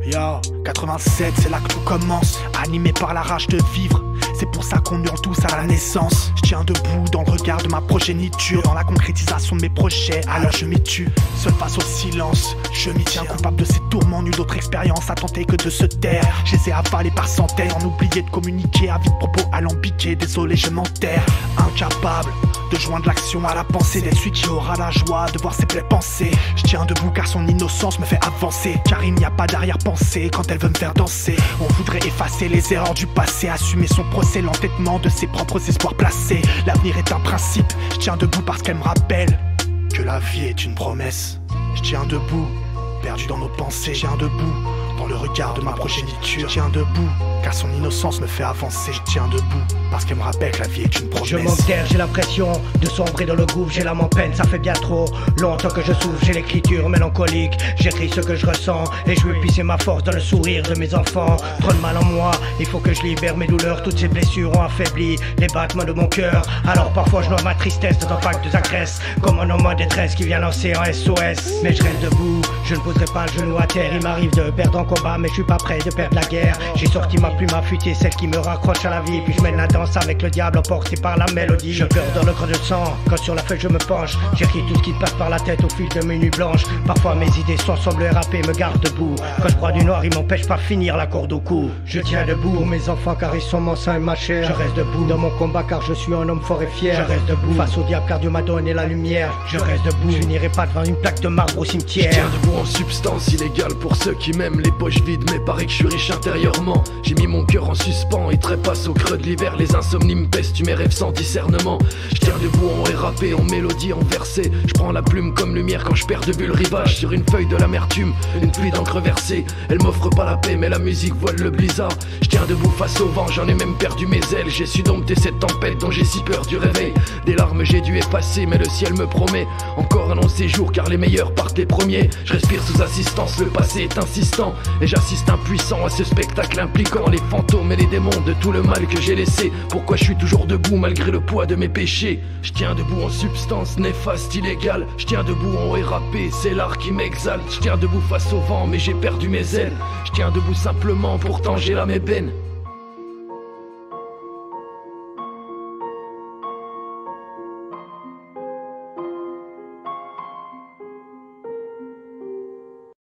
Yo, 87, c'est là que tout commence. Animé par la rage de vivre, c'est pour ça qu'on hurle tous à la naissance. Je tiens debout dans le regard de ma progéniture, dans la concrétisation de mes projets, alors je m'y tue. Seul face au silence, je m'y tiens. Coupable de ces tourments, nulle autre expérience à tenter que de se taire. Je les ai avalés par centaines, en oublié de communiquer. Avis de propos alambiqués, désolé je m'enterre. Incapable de joindre l'action à la pensée, d'être celui qui aura la joie de voir ses plaies penser. Je tiens debout car son innocence me fait avancer, car il n'y a pas d'arrière-pensée quand elle veut me faire danser. On voudrait effacer les erreurs du passé, assumer son procès, l'entêtement de ses propres espoirs placés. L'avenir est un principe, je tiens debout parce qu'elle me rappelle que la vie est une promesse. Je tiens debout, perdu dans nos pensées. Je tiens debout dans le regard de ma progéniture. Je tiens debout car son innocence me fait avancer. Je tiens debout parce qu'elle me rappelle que la vie est une promesse. Je m'enterre, j'ai l'impression de sombrer dans le gouffre. J'ai l'âme en peine, ça fait bien trop longtemps que je souffre. J'ai l'écriture mélancolique, j'écris ce que je ressens, et je veux puiser ma force dans le sourire de mes enfants. Trop de mal en moi, il faut que je libère mes douleurs. Toutes ces blessures ont affaibli les battements de mon cœur. Alors parfois je noie ma tristesse dans un pack de agresse, comme un homme en détresse qui vient lancer un SOS. Mais je reste debout, je ne poserai pas le genou à terre. Il m'arrive de perdre en combat, mais je suis pas prêt de perdre la guerre. J'ai sorti ma plume affûtée, celle qui me raccroche à la vie, puis je mène la danse avec le diable emporté par la mélodie. Je pleure dans le creux de sang, quand sur la feuille je me penche. J'écris tout ce qui me passe par la tête au fil de mes nuits blanches. Parfois mes idées sont semblent érapées, me gardent debout. Quand je broie du noir, ils m'empêchent pas finir la corde au cou. Je tiens debout pour mes enfants car ils sont mon sang et ma chair. Je reste debout dans mon combat car je suis un homme fort et fier. Je reste debout face au diable car Dieu m'a donné la lumière. Je reste debout, je n'irai pas devant une plaque de marbre au cimetière. Je tiens debout en substance illégale pour ceux qui m'aiment, les poches vides mais paraît que je suis riche intérieurement. J'ai mis mon cœur en suspens et trépasse au creux de l'hiver. Les insomnies me pèsent, tu mes rêves sans discernement. Je tiens debout en rap, en mélodie, en versé. Je prends la plume comme lumière quand je perds de vue le rivage. Sur une feuille de l'amertume, une pluie d'encre versée. Elle m'offre pas la paix mais la musique voile le blizzard. Je tiens debout face au vent, j'en ai même perdu mes ailes. J'ai su dompter cette tempête dont j'ai si peur du réveil. Des larmes j'ai dû effacer mais le ciel me promet encore un long séjour car les meilleurs partent les premiers. Je respire sous assistance, le passé est insistant, et j'assiste impuissant à ce spectacle impliquant les fantômes et les démons de tout le mal que j'ai laissé. Pourquoi je suis toujours debout malgré le poids de mes péchés? Je tiens debout en substance néfaste, illégale. Je tiens debout en rap, c'est l'art qui m'exalte. Je tiens debout face au vent mais j'ai perdu mes ailes. Je tiens debout simplement, pourtant j'ai l'âme ébène.